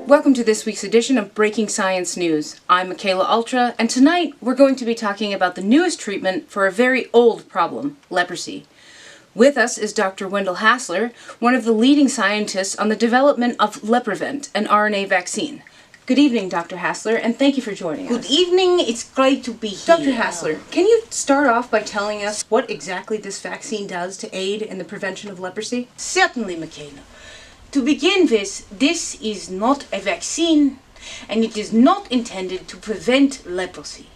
Welcome to this week's edition of Breaking Science News. I'm Michaela Ultra, and tonight we're going to be talking about the newest treatment for a very old problem, leprosy. With us is Dr. Wendell Hassler, one of the leading scientists on the development of Leprevent, an RNA vaccine. Good evening, Dr. Hassler, and thank you for joining us. Good evening, it's great to be here. Dr. Hassler, can you start off by telling us what exactly this vaccine does to aid in the prevention of leprosy? Certainly, Michaela. To begin with, this is not a vaccine, and it is not intended to prevent leprosy.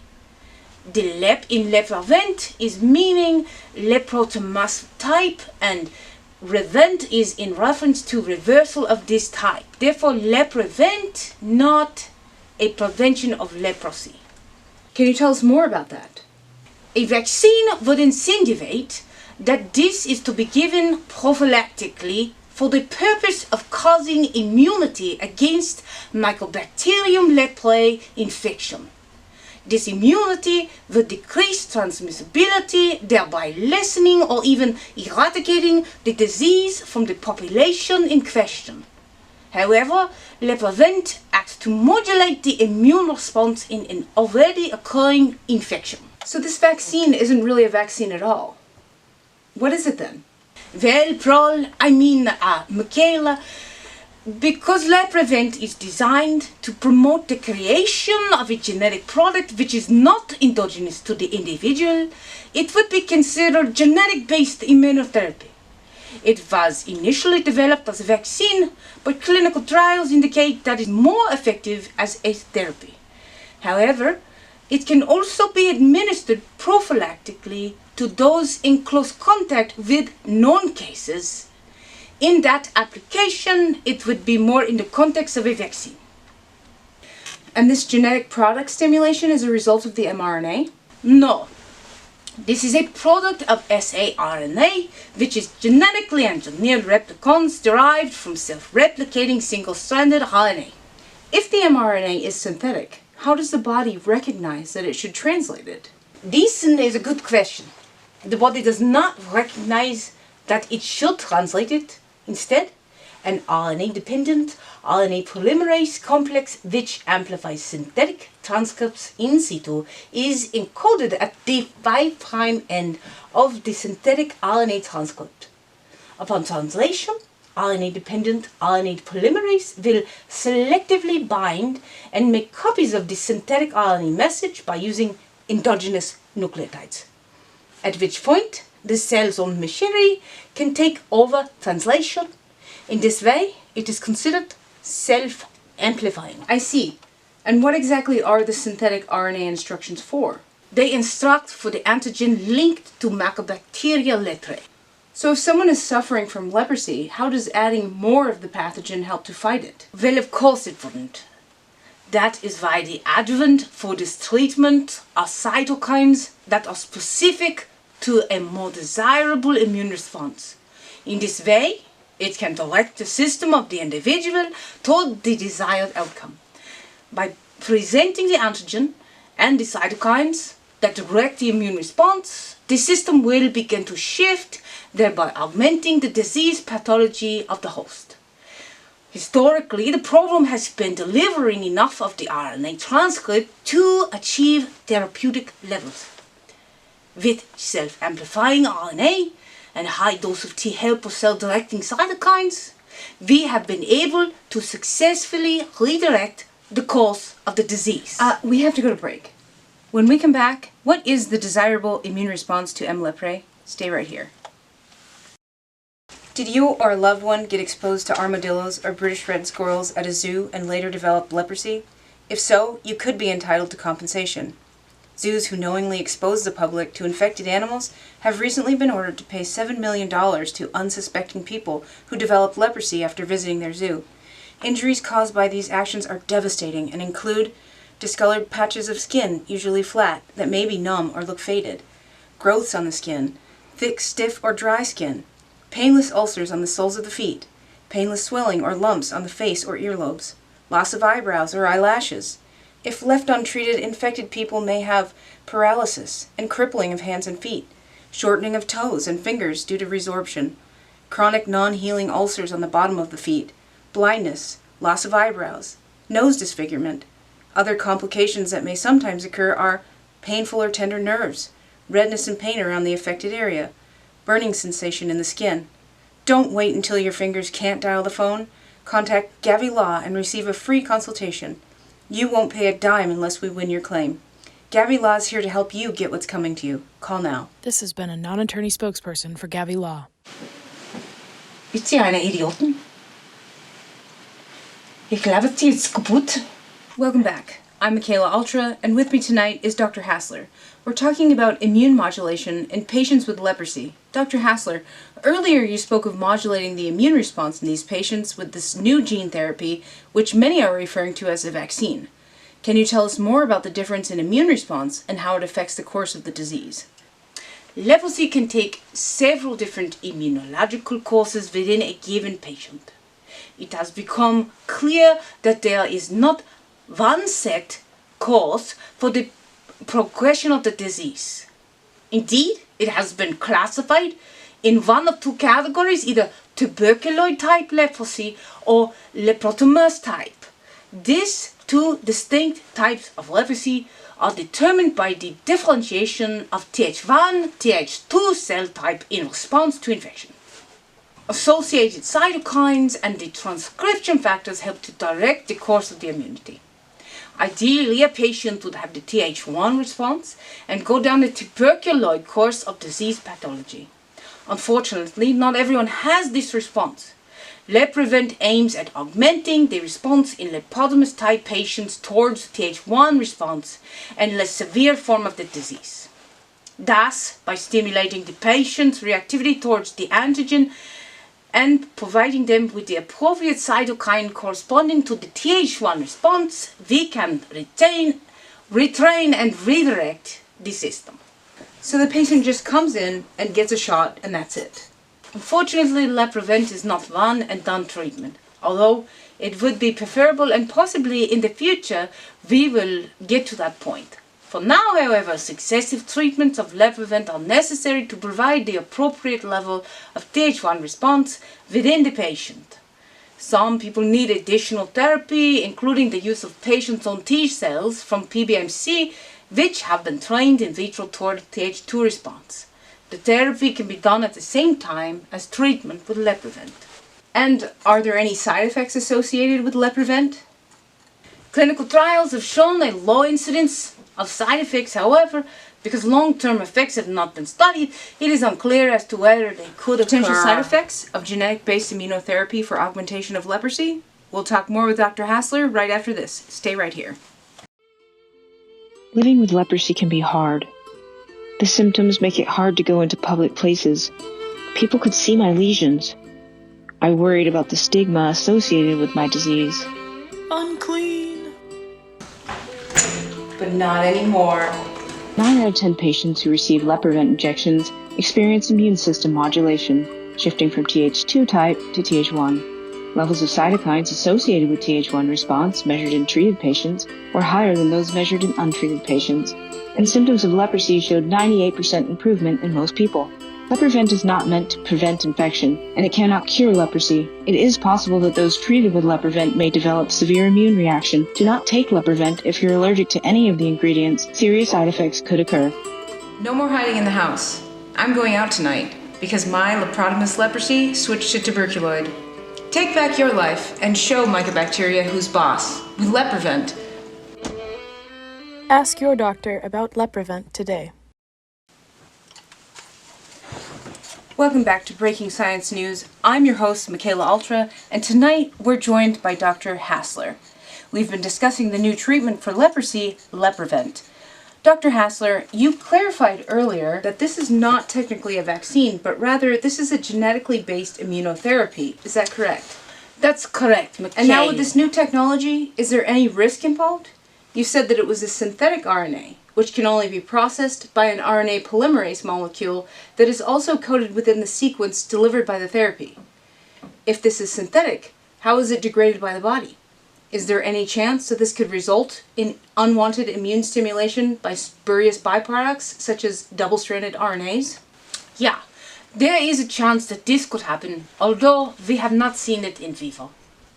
The lep in Leprevent is meaning leprotomast type, and Revent is in reference to reversal of this type. Therefore, Leprevent, not a prevention of leprosy. Can you tell us more about that? A vaccine would insinuate that this is to be given prophylactically for the purpose of causing immunity against Mycobacterium leprae infection. This immunity would decrease transmissibility, thereby lessening or even eradicating the disease from the population in question. However, Leprevent acts to modulate the immune response in an already occurring infection. So this vaccine isn't really a vaccine at all. What is it then? Well, Michaela, because Leprevent is designed to promote the creation of a genetic product which is not endogenous to the individual, it would be considered genetic-based immunotherapy. It was initially developed as a vaccine, but clinical trials indicate that it is more effective as a therapy. However, it can also be administered prophylactically to those in close contact with known cases. In that application, it would be more in the context of a vaccine. And this genetic product stimulation is a result of the mRNA? No. This is a product of saRNA, which is genetically engineered replicons derived from self-replicating single-stranded RNA. If the mRNA is synthetic, how does the body recognize that it should translate it? This is a good question. The body does not recognize that it should translate it. Instead, an RNA-dependent RNA polymerase complex which amplifies synthetic transcripts in situ is encoded at the 5' end of the synthetic RNA transcript. Upon translation, RNA-dependent RNA polymerase will selectively bind and make copies of the synthetic RNA message by using endogenous nucleotides, at which point the cell's own machinery can take over translation. In this way, it is considered self-amplifying. I see. And what exactly are the synthetic RNA instructions for? They instruct for the antigen linked to Mycobacteria leprae. So if someone is suffering from leprosy, how does adding more of the pathogen help to fight it? Well, of course it wouldn't. That is why the adjuvant for this treatment are cytokines that are specific to a more desirable immune response. In this way, it can direct the system of the individual toward the desired outcome. By presenting the antigen and the cytokines that direct the immune response, the system will begin to shift, thereby augmenting the disease pathology of the host. Historically, the problem has been delivering enough of the RNA transcript to achieve therapeutic levels. With self-amplifying RNA and a high dose of T helper cell-directing cytokines, we have been able to successfully redirect the course of the disease. We have to go to break. When we come back, what is the desirable immune response to M. leprae? Stay right here. Did you or a loved one get exposed to armadillos or British red squirrels at a zoo and later develop leprosy? If so, you could be entitled to compensation. Zoos who knowingly expose the public to infected animals have recently been ordered to pay $7 million to unsuspecting people who develop leprosy after visiting their zoo. Injuries caused by these actions are devastating and include discolored patches of skin, usually flat, that may be numb or look faded, growths on the skin, thick, stiff, or dry skin, painless ulcers on the soles of the feet, painless swelling or lumps on the face or earlobes, loss of eyebrows or eyelashes. If left untreated, infected people may have paralysis and crippling of hands and feet, shortening of toes and fingers due to resorption, chronic non-healing ulcers on the bottom of the feet, blindness, loss of eyebrows, nose disfigurement. Other complications that may sometimes occur are painful or tender nerves, redness and pain around the affected area, burning sensation in the skin. Don't wait until your fingers can't dial the phone. Contact Gavi Law and receive a free consultation. You won't pay a dime unless we win your claim. Gavi Law is here to help you get what's coming to you. Call now. This has been a non-attorney spokesperson for Gavi Law. Ist sie eine Idioten? Ich glaube, sie ist kaputt. Welcome back. I'm Michaela Ultra, and with me tonight is Dr. Hassler. We're talking about immune modulation in patients with leprosy. Dr. Hassler, earlier you spoke of modulating the immune response in these patients with this new gene therapy, which many are referring to as a vaccine. Can you tell us more about the difference in immune response and how it affects the course of the disease? Leprosy can take several different immunological courses within a given patient. It has become clear that there is not one set course for the progression of the disease. Indeed, it has been classified in one of two categories, either tuberculoid type leprosy or leprotomers type. These two distinct types of leprosy are determined by the differentiation of Th1, Th2 cell type in response to infection. Associated cytokines and the transcription factors help to direct the course of the immunity. Ideally, a patient would have the Th1 response and go down the tuberculoid course of disease pathology. Unfortunately, not everyone has this response. Leprevent aims at augmenting the response in leprotomous type patients towards Th1 response and less severe form of the disease. Thus, by stimulating the patient's reactivity towards the antigen and providing them with the appropriate cytokine corresponding to the Th1 response, we can retrain and redirect the system. So the patient just comes in and gets a shot and that's it. Unfortunately, Leprevent is not one and done treatment, although it would be preferable and possibly in the future we will get to that point. For now, however, successive treatments of Leprevent are necessary to provide the appropriate level of Th1 response within the patient. Some people need additional therapy, including the use of patients' own T cells from PBMC, which have been trained in vitro toward Th2 response. The therapy can be done at the same time as treatment with Leprevent. And are there any side effects associated with Leprevent? Clinical trials have shown a low incidence of side effects. However, because long-term effects have not been studied, it is unclear as to whether they could occur. Potential side effects of genetic-based immunotherapy for augmentation of leprosy? We'll talk more with Dr. Hassler right after this. Stay right here. Living with leprosy can be hard. The symptoms make it hard to go into public places. People could see my lesions. I worried about the stigma associated with my disease. Unclean. But not anymore. 9 out of 10 patients who receive Leprevent injections experience immune system modulation, shifting from Th2 type to Th1. Levels of cytokines associated with Th1 response measured in treated patients were higher than those measured in untreated patients, and symptoms of leprosy showed 98% improvement in most people. Leprevent is not meant to prevent infection, and it cannot cure leprosy. It is possible that those treated with Leprevent may develop severe immune reaction. Do not take Leprevent if you're allergic to any of the ingredients. Serious side effects could occur. No more hiding in the house. I'm going out tonight because my leprotomous leprosy switched to tuberculoid. Take back your life and show mycobacteria who's boss with Leprevent. Ask your doctor about Leprevent today. Welcome back to Breaking Science News. I'm your host, Michaela Ultra, and tonight we're joined by Dr. Hassler. We've been discussing the new treatment for leprosy, Leprevent. Dr. Hassler, you clarified earlier that this is not technically a vaccine, but rather this is a genetically based immunotherapy. Is that correct? That's correct, Michaela. And now with this new technology, is there any risk involved? You said that it was a synthetic RNA, which can only be processed by an RNA polymerase molecule that is also coded within the sequence delivered by the therapy. If this is synthetic, how is it degraded by the body? Is there any chance that this could result in unwanted immune stimulation by spurious byproducts such as double-stranded RNAs? Yeah, there is a chance that this could happen, although we have not seen it in vivo.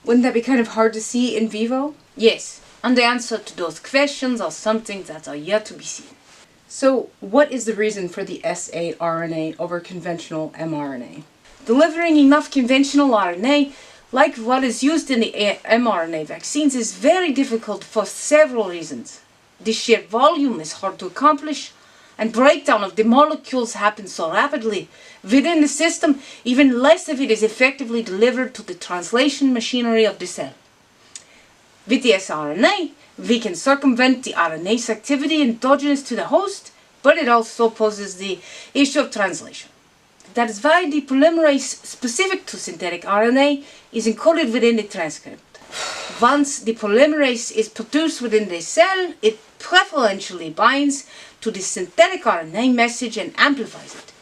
Wouldn't that be kind of hard to see in vivo? Yes, and the answer to those questions are something that are yet to be seen. So, what is the reason for the S8 RNA over conventional mRNA? Delivering enough conventional RNA, like what is used in the mRNA vaccines, is very difficult for several reasons. The sheer volume is hard to accomplish, and breakdown of the molecules happens so rapidly within the system, even less of it is effectively delivered to the translation machinery of the cell. With the sRNA, we can circumvent the RNase activity endogenous to the host, but it also poses the issue of translation. That is why the polymerase specific to synthetic RNA is encoded within the transcript. Once the polymerase is produced within the cell, it preferentially binds to the synthetic RNA message and amplifies it.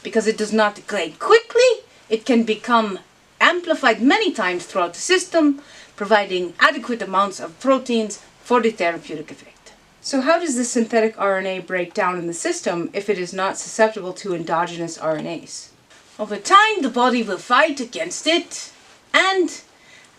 Because it does not degrade quickly, it can become amplified many times throughout the system, providing adequate amounts of proteins for the therapeutic effect. So how does the synthetic RNA break down in the system if it is not susceptible to endogenous RNase? Over time, the body will fight against it, and,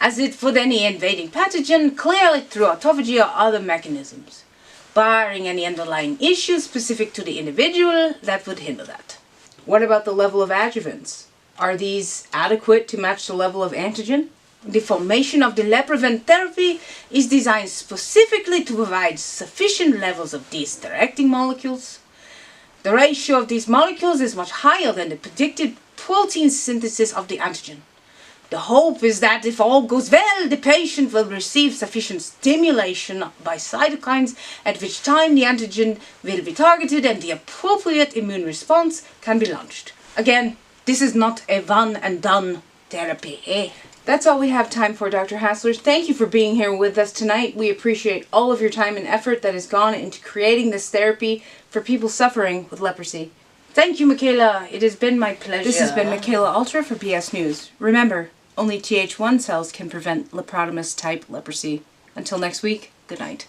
as it would any invading pathogen, clear it through autophagy or other mechanisms, barring any underlying issues specific to the individual that would hinder that. What about the level of adjuvants? Are these adequate to match the level of antigen? The formation of the Leprevent therapy is designed specifically to provide sufficient levels of these directing molecules. The ratio of these molecules is much higher than the predicted protein synthesis of the antigen. The hope is that if all goes well, the patient will receive sufficient stimulation by cytokines, at which time the antigen will be targeted and the appropriate immune response can be launched. Again, this is not a one and done therapy. That's all we have time for, Dr. Hassler. Thank you for being here with us tonight. We appreciate all of your time and effort that has gone into creating this therapy for people suffering with leprosy. Thank you, Michaela. It has been my pleasure. This has been Michaela Ultra for BS News. Remember, only Th1 cells can prevent leprotomus-type leprosy. Until next week, good night.